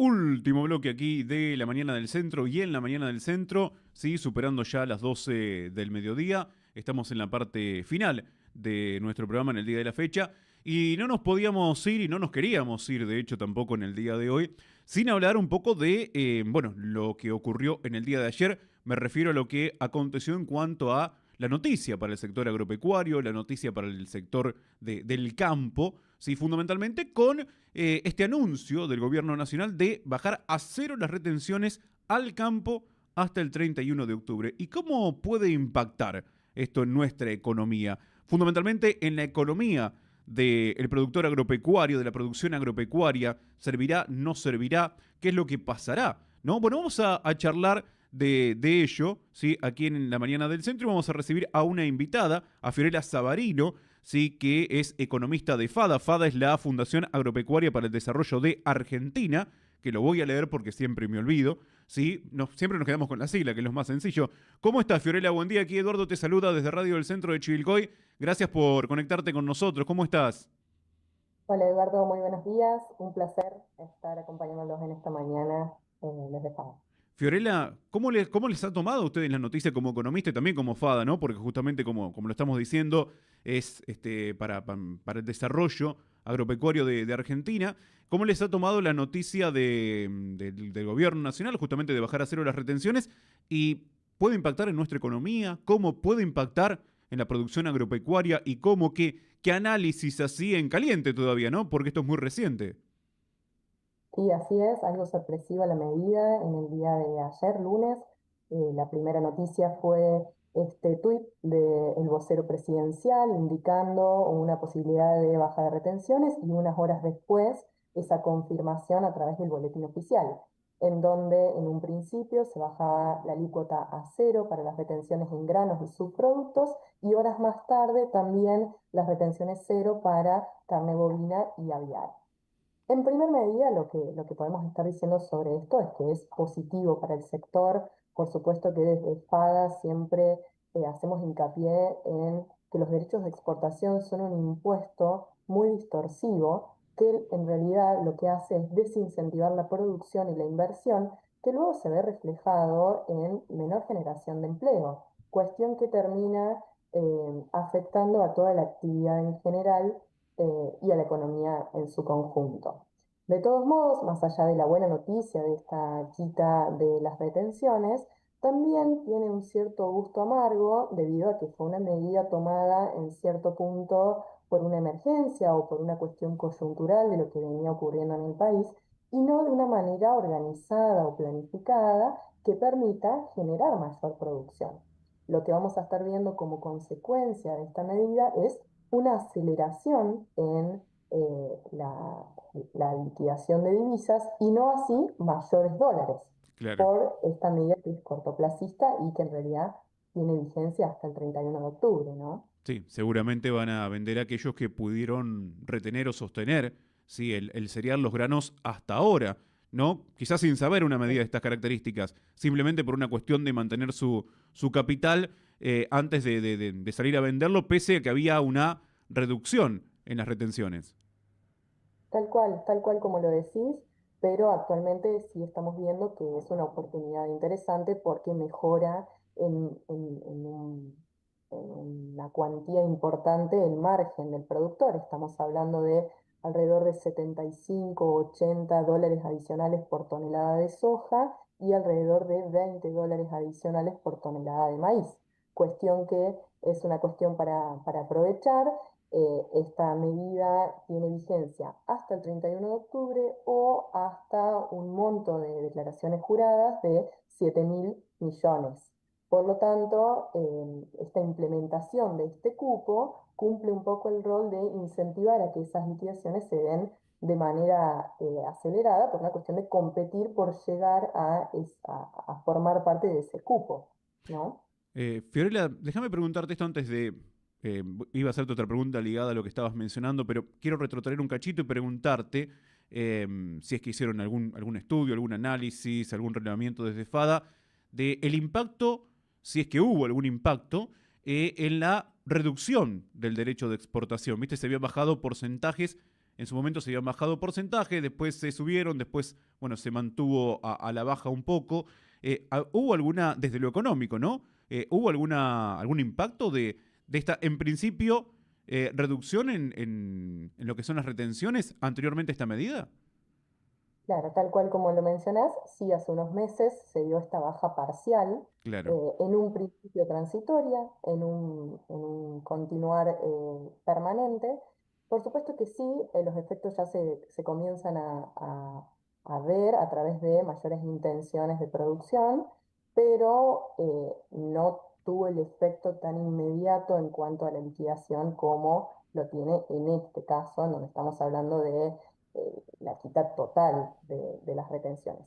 Último bloque aquí de la mañana del centro y en la mañana del centro, sí, superando ya las 12 del mediodía. Estamos en la parte final de nuestro programa en el día de la fecha y no nos podíamos ir y no nos queríamos ir, de hecho, tampoco en el día de hoy, sin hablar un poco de, bueno, lo que ocurrió en el día de ayer. Me refiero a lo que aconteció en cuanto a la noticia para el sector agropecuario, la noticia para el sector del campo, sí, fundamentalmente con este anuncio del gobierno nacional de bajar a cero las retenciones al campo hasta el 31 de octubre. ¿Y cómo puede impactar esto en nuestra economía? Fundamentalmente en la economía del productor agropecuario, de la producción agropecuaria. ¿Servirá? ¿No servirá? ¿Qué es lo que pasará? ¿No? Bueno, vamos a charlar de ello, ¿sí? Aquí en la mañana del centro vamos a recibir a una invitada, a Fiorella Savarino, ¿sí? Que es economista de FADA. FADA es la Fundación Agropecuaria para el Desarrollo de Argentina, que lo voy a leer porque siempre me olvido, ¿sí? Siempre nos quedamos con la sigla, que es lo más sencillo. ¿Cómo estás, Fiorella? Buen día, aquí Eduardo te saluda desde Radio del Centro de Chivilcoy. Gracias por conectarte con nosotros. ¿Cómo estás? Hola Eduardo, muy buenos días. Un placer estar acompañándolos en esta mañana desde FAO. Fiorella, cómo les ha tomado a ustedes la noticia como economista y también como FADA, ¿no? Porque justamente como lo estamos diciendo, es para el desarrollo agropecuario de Argentina. ¿Cómo les ha tomado la noticia del gobierno nacional, justamente de bajar a cero las retenciones? ¿Y puede impactar en nuestra economía? ¿Cómo puede impactar en la producción agropecuaria? ¿Y cómo qué análisis así en caliente todavía, ¿no? Porque esto es muy reciente. Sí, así es, algo sorpresiva la medida. En el día de ayer, lunes, la primera noticia fue este tuit del vocero presidencial indicando una posibilidad de baja de retenciones y unas horas después esa confirmación a través del boletín oficial, en donde en un principio se bajaba la alícuota a cero para las retenciones en granos y subproductos y horas más tarde también las retenciones cero para carne bovina y aviar. En primer medida, lo que podemos estar diciendo sobre esto es que es positivo para el sector. Por supuesto que desde FADA siempre hacemos hincapié en que los derechos de exportación son un impuesto muy distorsivo que en realidad lo que hace es desincentivar la producción y la inversión, que luego se ve reflejado en menor generación de empleo, cuestión que termina afectando a toda la actividad en general y a la economía en su conjunto. De todos modos, más allá de la buena noticia de esta quita de las retenciones, también tiene un cierto gusto amargo debido a que fue una medida tomada en cierto punto por una emergencia o por una cuestión coyuntural de lo que venía ocurriendo en el país y no de una manera organizada o planificada que permita generar mayor producción. Lo que vamos a estar viendo como consecuencia de esta medida es una aceleración en la liquidación de divisas y no así mayores dólares Claro. por esta medida que es cortoplacista y que en realidad tiene vigencia hasta el 31 de octubre, ¿no? Sí, seguramente van a vender a aquellos que pudieron retener o sostener, sí, el cereal, los granos hasta ahora, ¿no? Quizás sin saber una medida de estas características, simplemente por una cuestión de mantener su capital antes de salir a venderlo, pese a que había una reducción en las retenciones. Tal cual como lo decís, pero actualmente sí estamos viendo que es una oportunidad interesante porque mejora en una cuantía importante el margen del productor. Estamos hablando de alrededor de 75 80 dólares adicionales por tonelada de soja y alrededor de 20 dólares adicionales por tonelada de maíz. Cuestión que es una cuestión para aprovechar. Esta medida tiene vigencia hasta el 31 de octubre o hasta un monto de declaraciones juradas de 7.000 millones. Por lo tanto, esta implementación de este cupo cumple un poco el rol de incentivar a que esas liquidaciones se den de manera acelerada por una cuestión de competir por llegar a formar parte de ese cupo, ¿no? Fiorella, déjame preguntarte esto antes de... eh, iba a hacerte otra pregunta ligada a lo que estabas mencionando, pero quiero retrotraer un cachito y preguntarte si es que hicieron algún estudio, algún análisis, algún relevamiento desde FADA de el impacto, si es que hubo algún impacto, en la reducción del derecho de exportación. ¿Viste? Se habían bajado porcentajes En su momento se habían bajado porcentajes, después se subieron, después, bueno, se mantuvo a la baja un poco. ¿Hubo alguna, desde lo económico, ¿no? ¿Hubo algún impacto de esta, en principio, reducción en lo que son las retenciones anteriormente a esta medida? Claro, tal cual como lo mencionás, sí, hace unos meses se dio esta baja parcial, Claro. en un principio transitoria, en un continuar permanente. Por supuesto que sí, los efectos ya se comienzan a ver a través de mayores intenciones de producción, pero no tuvo el efecto tan inmediato en cuanto a la liquidación como lo tiene en este caso, en donde estamos hablando de la quita total de las retenciones.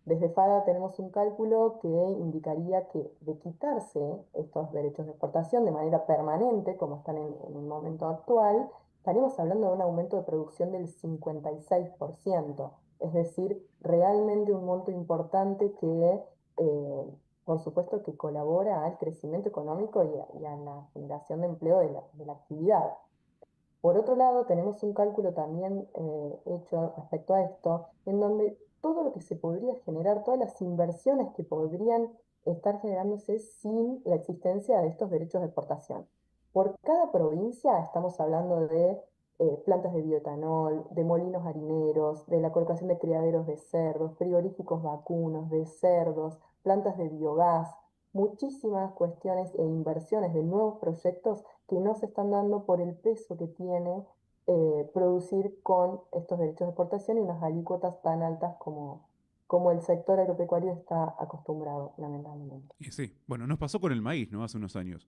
Desde FADA tenemos un cálculo que indicaría que de quitarse estos derechos de exportación de manera permanente, como están en el momento actual, estaríamos hablando de un aumento de producción del 56%, es decir, realmente un monto importante que, por supuesto, que colabora al crecimiento económico y a la generación de empleo de la actividad. Por otro lado, tenemos un cálculo también hecho respecto a esto, en donde todo lo que se podría generar, todas las inversiones que podrían estar generándose sin la existencia de estos derechos de exportación. Por cada provincia estamos hablando de plantas de bioetanol, de molinos harineros, de la colocación de criaderos de cerdos, frigoríficos vacunos, de cerdos, plantas de biogás, muchísimas cuestiones e inversiones de nuevos proyectos que no se están dando por el peso que tiene producir con estos derechos de exportación y unas alícuotas tan altas como el sector agropecuario está acostumbrado, lamentablemente. Y sí, bueno, nos pasó con el maíz, ¿no? Hace unos años.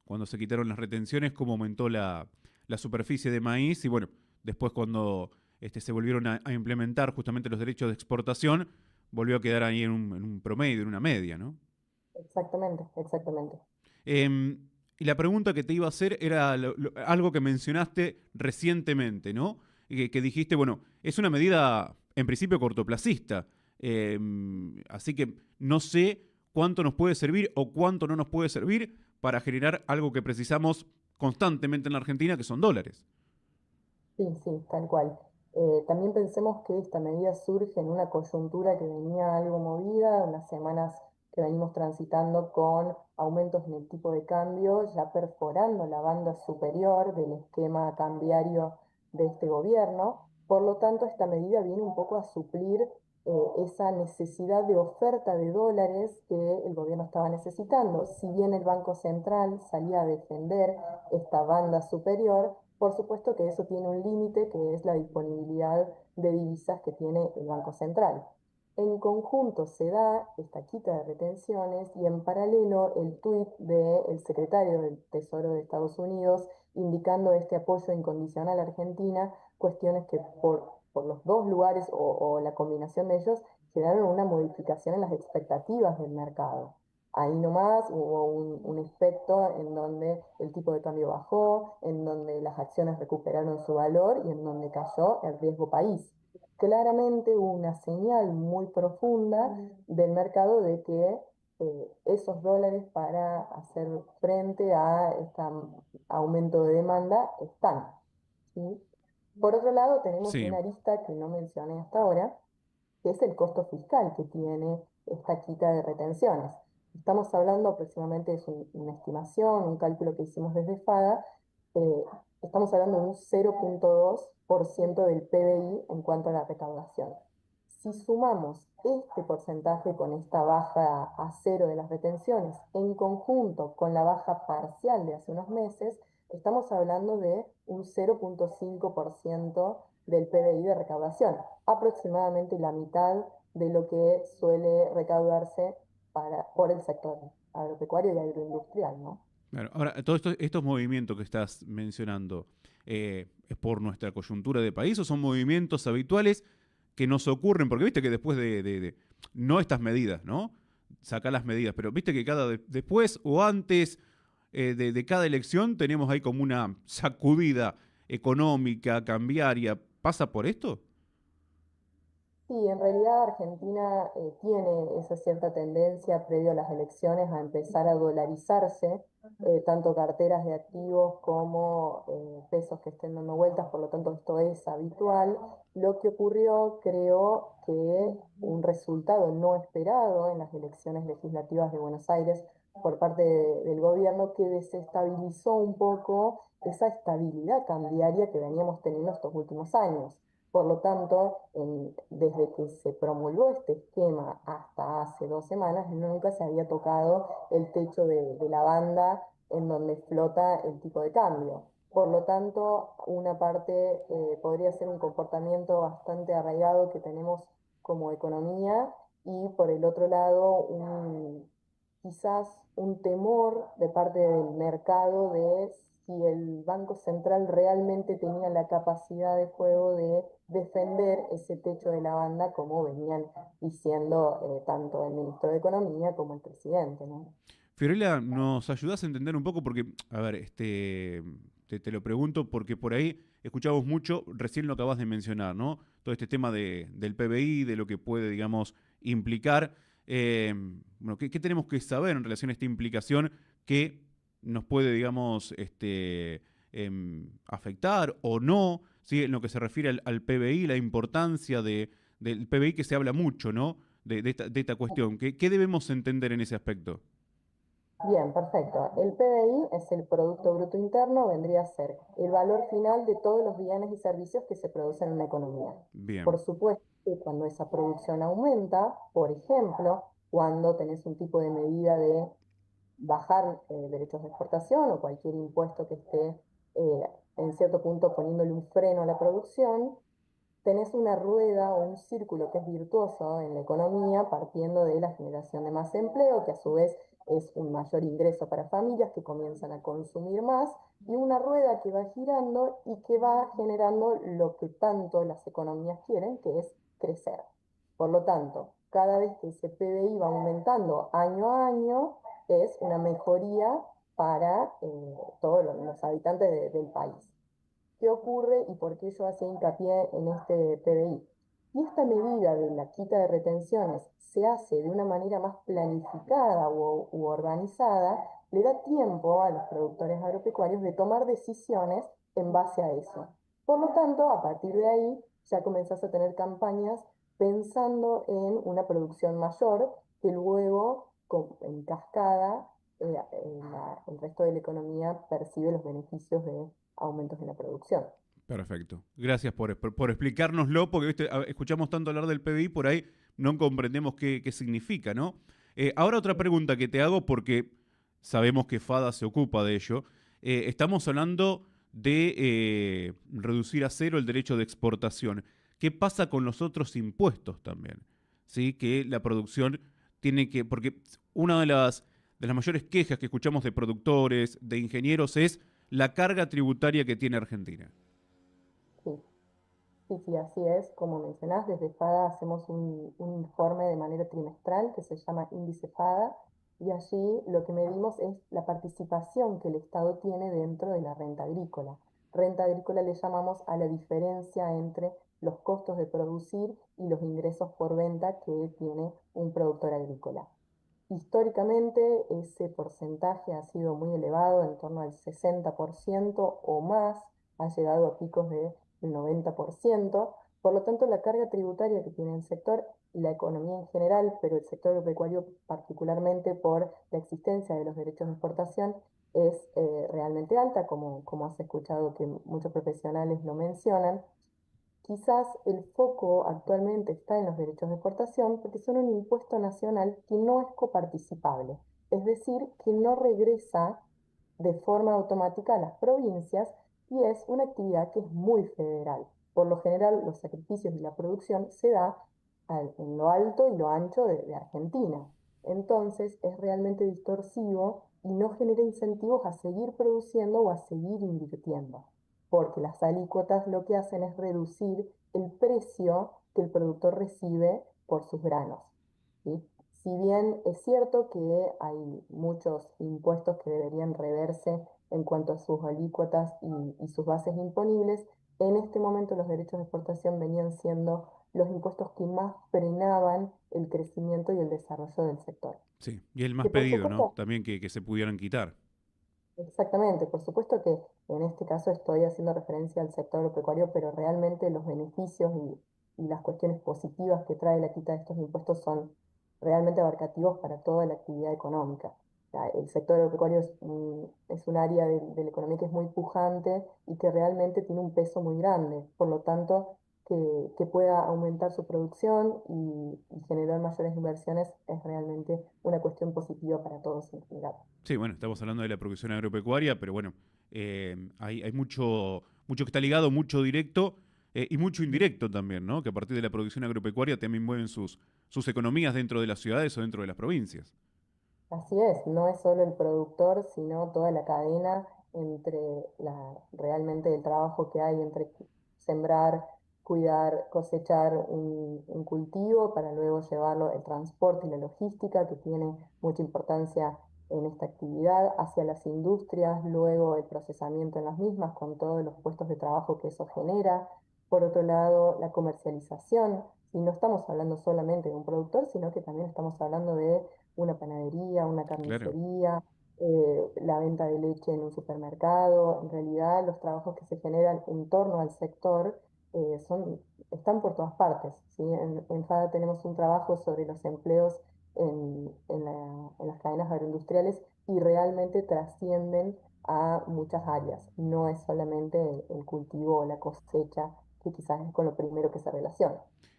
Cuando se quitaron las retenciones, cómo aumentó la superficie de maíz y bueno, después cuando se volvieron a implementar justamente los derechos de exportación, volvió a quedar ahí en un promedio, en una media, ¿no? Exactamente, exactamente. Y la pregunta que te iba a hacer era algo que mencionaste recientemente, ¿no? Que dijiste, bueno, es una medida en principio cortoplacista, así que no sé cuánto nos puede servir o cuánto no nos puede servir para generar algo que precisamos constantemente en la Argentina, que son dólares. Sí, sí, tal cual. También pensemos que esta medida surge en una coyuntura que venía algo movida, unas semanas que venimos transitando con aumentos en el tipo de cambio, ya perforando la banda superior del esquema cambiario de este gobierno. Por lo tanto, esta medida viene un poco a suplir esa necesidad de oferta de dólares que el gobierno estaba necesitando. Si bien el Banco Central salía a defender esta banda superior, por supuesto que eso tiene un límite, que es la disponibilidad de divisas que tiene el Banco Central. En conjunto se da esta quita de retenciones y en paralelo el tuit del secretario del Tesoro de Estados Unidos indicando este apoyo incondicional a Argentina, cuestiones que por los dos lugares o la combinación de ellos generaron una modificación en las expectativas del mercado. Ahí nomás hubo un efecto en donde el tipo de cambio bajó, en donde las acciones recuperaron su valor y en donde cayó el riesgo país. Claramente hubo una señal muy profunda del mercado de que esos dólares para hacer frente a este aumento de demanda están, ¿sí? Por otro lado, tenemos Sí, una arista que no mencioné hasta ahora, que es el costo fiscal que tiene esta quita de retenciones. Estamos hablando aproximadamente, es una estimación, un cálculo que hicimos desde FADA, eh, estamos hablando de un 0,2% del PBI en cuanto a la recaudación. Si sumamos este porcentaje con esta baja a cero de las retenciones, en conjunto con la baja parcial de hace unos meses, estamos hablando de un 0,5% del PBI de recaudación, aproximadamente la mitad de lo que suele recaudarse por el sector agropecuario y agroindustrial, ¿no? claro. Ahora, todos estos movimientos que estás mencionando, ¿es por nuestra coyuntura de país o son movimientos habituales que nos ocurren? Porque viste que después no estas medidas, ¿no? Sacar las medidas, pero viste que después o antes de cada elección tenemos ahí como una sacudida económica, cambiaria. ¿Pasa por esto? Sí, Sí, en realidad Argentina tiene esa cierta tendencia previo a las elecciones a empezar a dolarizarse, tanto carteras de activos como pesos que estén dando vueltas, por lo tanto esto es habitual. Lo que ocurrió, creo que un resultado no esperado en las elecciones legislativas de Buenos Aires por parte del gobierno que desestabilizó un poco esa estabilidad cambiaria que veníamos teniendo estos últimos años. Por lo tanto, desde que se promulgó este esquema hasta hace 2 semanas, nunca se había tocado el techo de la banda en donde flota el tipo de cambio. Por lo tanto, una parte podría ser un comportamiento bastante arraigado que tenemos como economía y por el otro lado, quizás un temor de parte del mercado de si el Banco Central realmente tenía la capacidad de juego de defender ese techo de la banda como venían diciendo tanto el ministro de Economía como el presidente, ¿no? Fiorella, ¿nos ayudás a entender un poco? Porque, a ver, te lo pregunto porque por ahí escuchamos mucho, recién lo acabas de mencionar, ¿no? Todo este tema del PBI, de lo que puede, digamos, implicar. Eh, bueno, ¿qué tenemos que saber en relación a esta implicación que nos puede, digamos, afectar o no? ¿Sí? En lo que se refiere al PBI, la importancia del PBI que se habla mucho, ¿no? De esta cuestión. ¿Qué debemos entender en ese aspecto? Bien, perfecto. El PBI es el Producto Bruto Interno, vendría a ser el valor final de todos los bienes y servicios que se producen en una economía. Por Bien. supuesto que cuando esa producción aumenta, por ejemplo, cuando tenés un tipo de medida de bajar derechos de exportación o cualquier impuesto que esté en cierto punto poniéndole un freno a la producción, tenés una rueda o un círculo que es virtuoso en la economía, partiendo de la generación de más empleo, que a su vez es un mayor ingreso para familias que comienzan a consumir más, y una rueda que va girando y que va generando lo que tanto las economías quieren, que es crecer. Por lo tanto, cada vez que ese PBI va aumentando año a año, es una mejoría para todos los habitantes del país. ¿Qué ocurre y por qué yo hacía hincapié en este PBI? Y esta medida de la quita de retenciones se hace de una manera más planificada u organizada, le da tiempo a los productores agropecuarios de tomar decisiones en base a eso. Por lo tanto, a partir de ahí ya comenzás a tener campañas pensando en una producción mayor que luego, en cascada, el resto de la economía percibe los beneficios de aumentos en la producción. Perfecto. Gracias por explicárnoslo, porque ¿viste? Escuchamos tanto hablar del PBI, por ahí no comprendemos qué significa, ¿no? Ahora otra pregunta que te hago, porque sabemos que FADA se ocupa de ello. Estamos hablando de reducir a cero el derecho de exportación. ¿Qué pasa con los otros impuestos también? ¿Sí? Que la producción tiene que... Porque una de las mayores quejas que escuchamos de productores, de ingenieros, es la carga tributaria que tiene Argentina. Sí, sí, sí, así es. Como mencionás, desde FADA hacemos un informe de manera trimestral que se llama índice FADA y allí lo que medimos es la participación que el Estado tiene dentro de la renta agrícola. Renta agrícola le llamamos a la diferencia entre los costos de producir y los ingresos por venta que tiene un productor agrícola. Históricamente ese porcentaje ha sido muy elevado, en torno al 60% o más, ha llegado a picos del 90%. Por lo tanto, la carga tributaria que tiene el sector, la economía en general, pero el sector agropecuario particularmente por la existencia de los derechos de exportación, es realmente alta, como has escuchado que muchos profesionales lo mencionan. Quizás el foco actualmente está en los derechos de exportación porque son un impuesto nacional que no es coparticipable, es decir, que no regresa de forma automática a las provincias y es una actividad que es muy federal. Por lo general, los sacrificios y la producción se da en lo alto y lo ancho de Argentina. Entonces, es realmente distorsivo y no genera incentivos a seguir produciendo o a seguir invirtiendo porque las alícuotas lo que hacen es reducir el precio que el productor recibe por sus granos. ¿Sí? Si bien es cierto que hay muchos impuestos que deberían reverse en cuanto a sus alícuotas y sus bases imponibles, en este momento los derechos de exportación venían siendo los impuestos que más frenaban el crecimiento y el desarrollo del sector. Sí, y el más Que por pedido, ¿no? supuesto, También que se pudieran quitar. exactamente, por supuesto que en este caso estoy haciendo referencia al sector agropecuario, pero realmente los beneficios y las cuestiones positivas que trae la quita de estos impuestos son realmente abarcativos para toda la actividad económica. O sea, el sector agropecuario es un área de la economía que es muy pujante y que realmente tiene un peso muy grande. Por lo tanto, que pueda aumentar su producción y generar mayores inversiones es realmente una cuestión positiva para todos en general. Sí, bueno, estamos hablando de la producción agropecuaria, pero bueno, hay mucho que está ligado, mucho directo y mucho indirecto también, ¿no? Que a partir de la producción agropecuaria también mueven sus economías dentro de las ciudades o dentro de las provincias. Así es, no es solo el productor, sino toda la cadena entre realmente el trabajo que hay entre sembrar, cuidar, cosechar un cultivo para luego llevarlo, el transporte y la logística, que tiene mucha importancia en esta actividad, hacia las industrias, luego el procesamiento en las mismas, con todos los puestos de trabajo que eso genera. Por otro lado, la comercialización, y no estamos hablando solamente de un productor, sino que también estamos hablando de una panadería, una Claro. carnicería, la venta de leche en un supermercado. En realidad, los trabajos que se generan en torno al sector están por todas partes, ¿sí? En FADA tenemos un trabajo sobre los empleos en las cadenas agroindustriales y realmente trascienden a muchas áreas. No es solamente el cultivo o la cosecha, que quizás es con lo primero que se relaciona.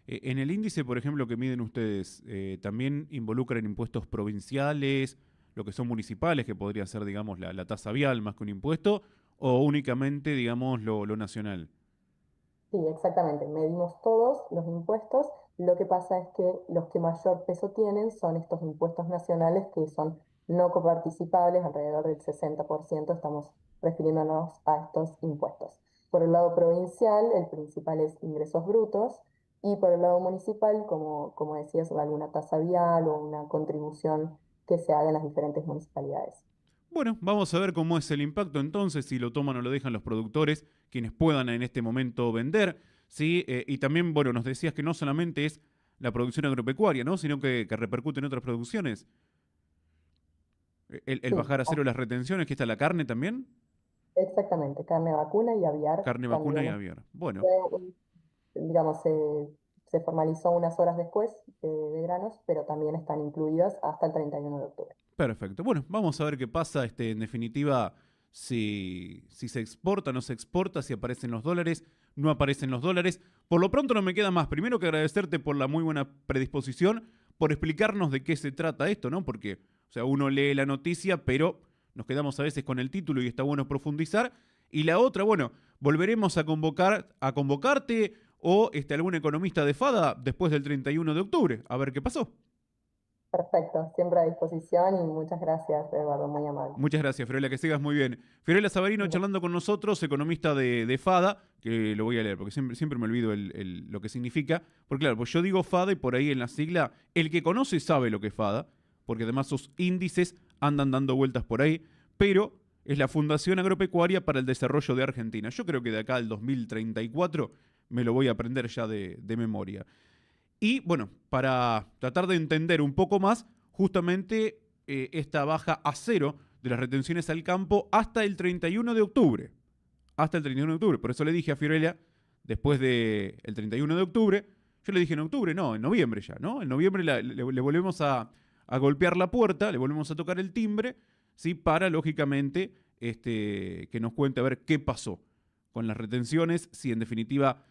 En el índice, por ejemplo, que miden ustedes, ¿también involucran impuestos provinciales, lo que son municipales, que podría ser, digamos, la tasa vial más que un impuesto, o únicamente, digamos, lo nacional? Sí, exactamente. Medimos todos los impuestos. Lo que pasa es que los que mayor peso tienen son estos impuestos nacionales que son no coparticipables, alrededor del 60% estamos refiriéndonos a estos impuestos. Por el lado provincial, el principal es ingresos brutos y por el lado municipal, como decías, alguna tasa vial o una contribución que se haga en las diferentes municipalidades. Bueno, vamos a ver cómo es el impacto entonces, si lo toman o lo dejan los productores, quienes puedan en este momento vender, ¿sí? Y también, bueno, nos decías que no solamente es la producción agropecuaria, ¿no? Sino que repercute en otras producciones. El Sí, bajar a cero las retenciones, que está la carne también, exactamente. Carne vacuna y aviar carne vacuna y también aviar. Bueno, fue digamos, se formalizó unas horas después de granos, pero también están incluidas hasta el 31 de octubre. perfecto. Bueno, vamos a ver qué pasa, en definitiva, si se exporta, no se exporta, si aparecen los dólares, no aparecen los dólares. Por lo pronto no me queda más. Primero que agradecerte por la muy buena predisposición, por explicarnos de qué se trata esto, ¿no? Porque, o sea, uno lee la noticia, pero nos quedamos a veces con el título y está bueno profundizar. Y la otra, bueno, volveremos a convocarte o algún economista de FADA después del 31 de octubre, a ver qué pasó. Perfecto, siempre a disposición y muchas gracias, Eduardo, muy amable. Muchas gracias, Fiorella, que sigas muy bien. Fiorella Sabarino charlando con nosotros, economista de FADA, que lo voy a leer porque siempre me olvido lo que significa. Porque claro, pues yo digo FADA y por ahí en la sigla, el que conoce sabe lo que es FADA, porque además sus índices andan dando vueltas por ahí, pero es la Fundación Agropecuaria para el Desarrollo de Argentina. Yo creo que de acá al 2034 me lo voy a aprender ya de memoria. Y bueno, para tratar de entender un poco más, justamente esta baja a cero de las retenciones al campo hasta el 31 de octubre. Hasta el 31 de octubre. Por eso le dije a Fiorella, después del 31 de octubre, yo le dije en octubre, no, en noviembre ya, ¿no? En noviembre le volvemos a golpear la puerta, le volvemos a tocar el timbre, ¿sí? Para, lógicamente, que nos cuente a ver qué pasó con las retenciones, si en definitiva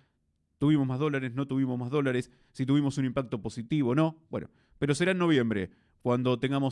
tuvimos más dólares, no tuvimos más dólares, si tuvimos un impacto positivo o no. Bueno, pero será en noviembre, cuando tengamos